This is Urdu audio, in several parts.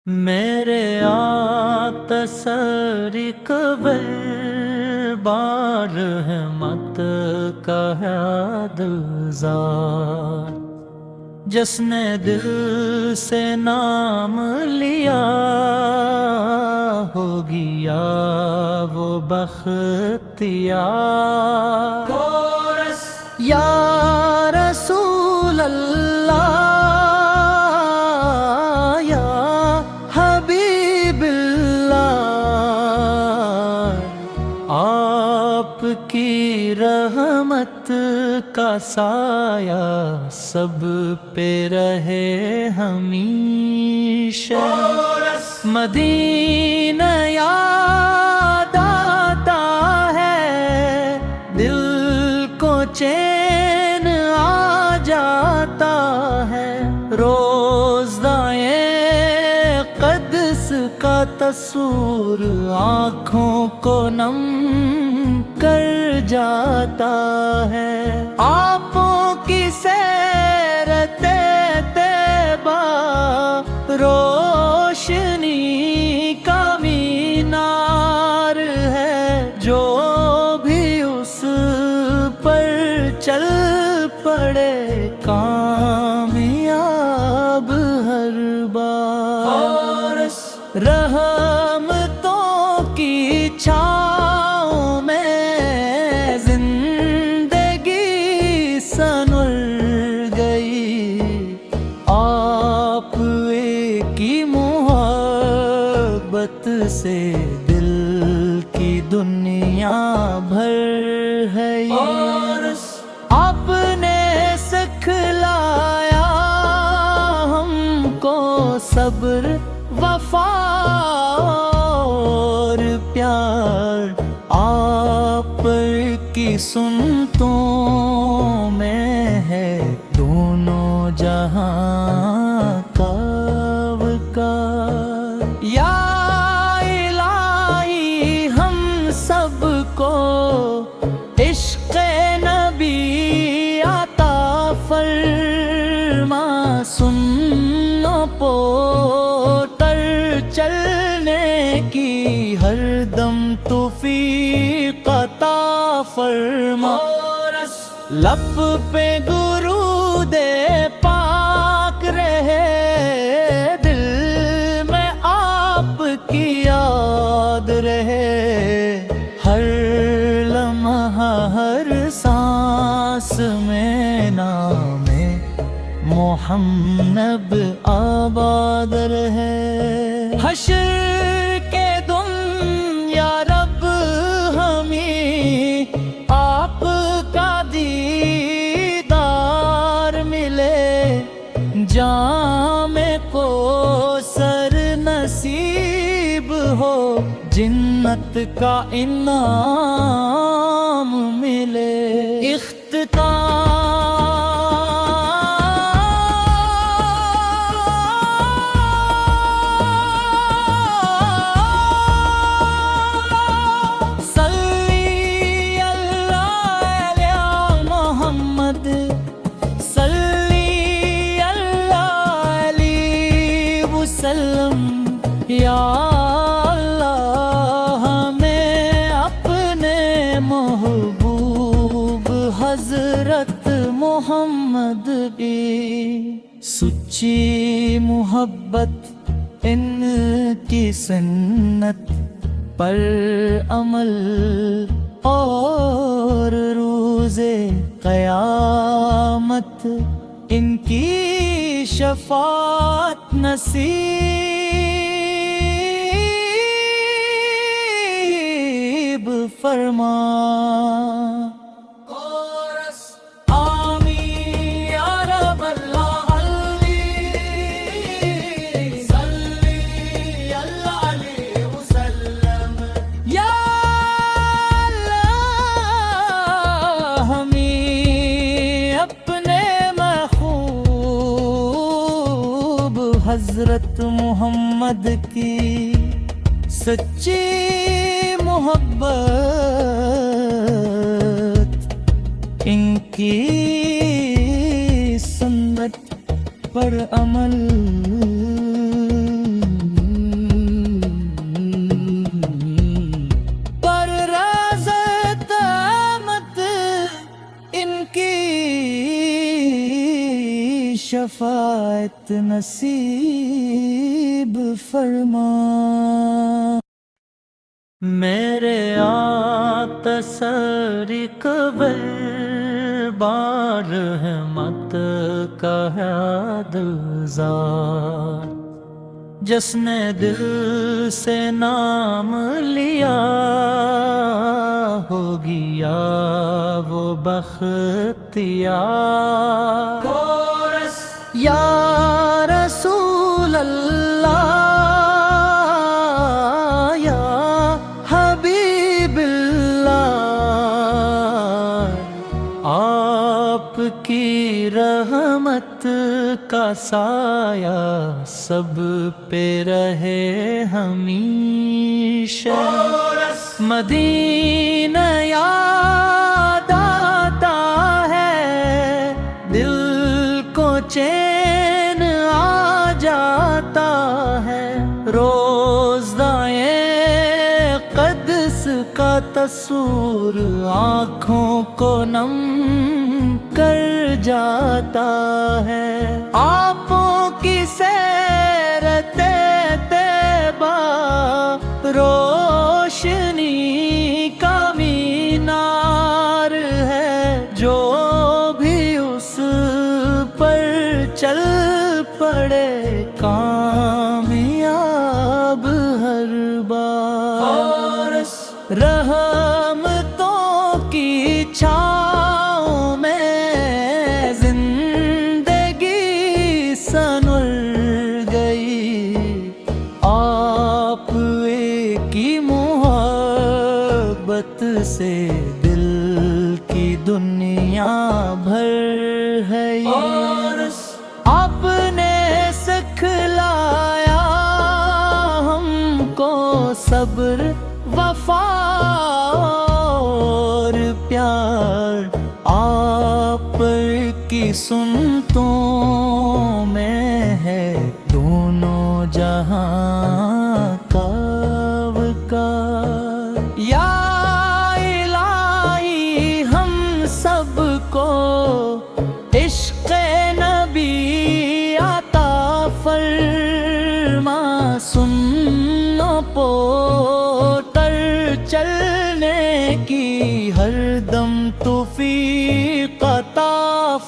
میرے آتسری قبر بار ہے مت کا ہے دلزار، جس نے دل سے نام لیا ہوگی یا وہ بختیار۔ کورس یا رسول اللہ یا حبیب اللہ، آپ کی رحمت کا سایہ سب پہ رہے ہمیشہ۔ مدینہ یاد آتا ہے، دل کو چین آ جاتا ہے، روزائے قدس کا تصور آنکھوں کو نم کر جاتا ہے۔ آنکھوں کی سیرت طیبہ روشنی کا مینار ہے، جو بھی اس پر چل پڑے کامیاب ہر بار۔ رحمتوں کی چھاؤں میں زندگی سنور گئی، آپ کی محبت سے دل کی دنیا بھر ہے۔ آپ نے سکھلایا ہم کو صبر، وفا اور پیار، آپ کی سنتوں میں ہے دونوں جہاں کا وقار۔ یا الہی ہم سب کو عشق نبی عطا فرما، سنوں پوتر چلنے کی ہر دم توفیق عطا فرما۔ لب پہ درود پاک رہے، دل میں آپ کی یاد رہے، ہر لمحہ ہر سانس میں نام محمد آباد رہے۔ حشر کے دن یا رب ہمیں آپ کا دیدار ملے، جام کو سر نصیب ہو، جنت کا انعام ملے۔ یا اللہ ہمیں اپنے محبوب حضرت محمد کی سچی محبت، ان کی سنت پر عمل، اور روز قیامت ان کی شفاعت نصیب فرما۔ آمین یا رب اللہ، صلی اللہ علیہ وسلم۔ یا اللہ ہمیں اپنے محبوب حضرت محمد کی سچی محبت، ان کی سنت پر عمل نصیب فرما۔ میرے آتسری قبر بار رحمت کا ہے دلزار، جس نے دل سے نام لیا ہو گیا وہ بختیار۔ یا رسول اللہ یا حبیب اللہ، آپ کی رحمت کا سایہ سب پہ رہے ہمیشہ۔ مدینہ یاد آتا ہے، دل کو چین آ جاتا ہے، روزدائے قدس کا تصور آنکھوں کو نم کر جاتا ہے۔ آنکھوں کی سیرت طیبہ روشنی کا مینار ہے، جو بھی اس پر چل پڑے کامیاب ہر بار۔ رحمتوں کی چھاؤں میں زندگی سنور گئی، آپ کی محبت سے دل کی دنیا بھر ہے۔ آپ نے سکھلایا ہم کو صبر، وفا اور پیار، آپ کی سنتوں میں ہے دونوں جہاں کا وقار۔ یا الہی ہم سب کو عشق نبی عطا فرما، سنوں پوتر چلنے کی ہر دم توفیق عطا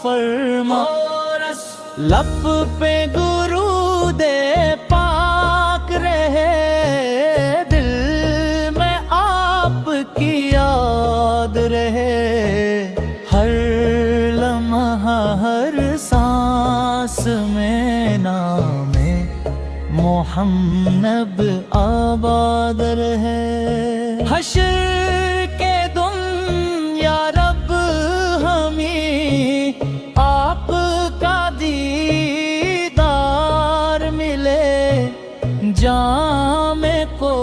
فرما۔ لب پہ درود پاک رہے، دل میں آپ کی یاد رہے، ہر لمحہ ہر سانس میں نام محمد آباد رہے۔ حشر کے دن یا رب ہمیں آپ کا دیدار ملے، جام کو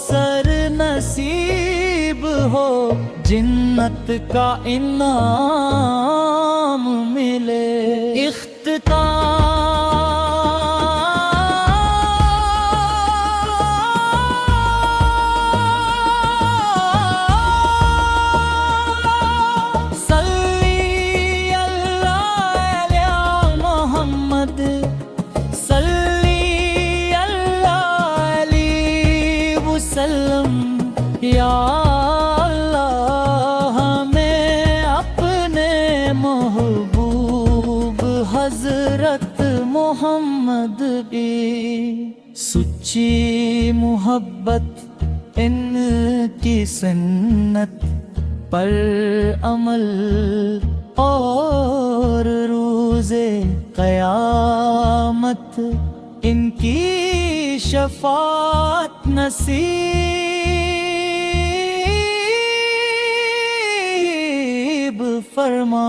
سر نصیب ہو، جنت کا انعام ملے۔ یا اللہ ہمیں اپنے محبوب حضرت محمد کی سچی محبت، ان کی سنت پر عمل، اور روز قیامت ان کی شفاعت نصیب فرما۔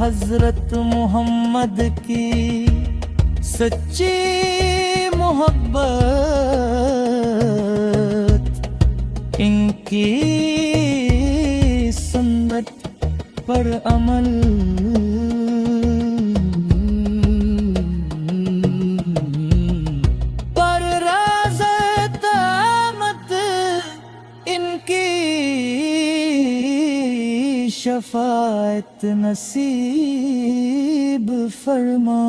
حضرت محمد کی سچی محبت ان کی پر عمل پر راز قیامت ان کی شفاعت نصیب فرما.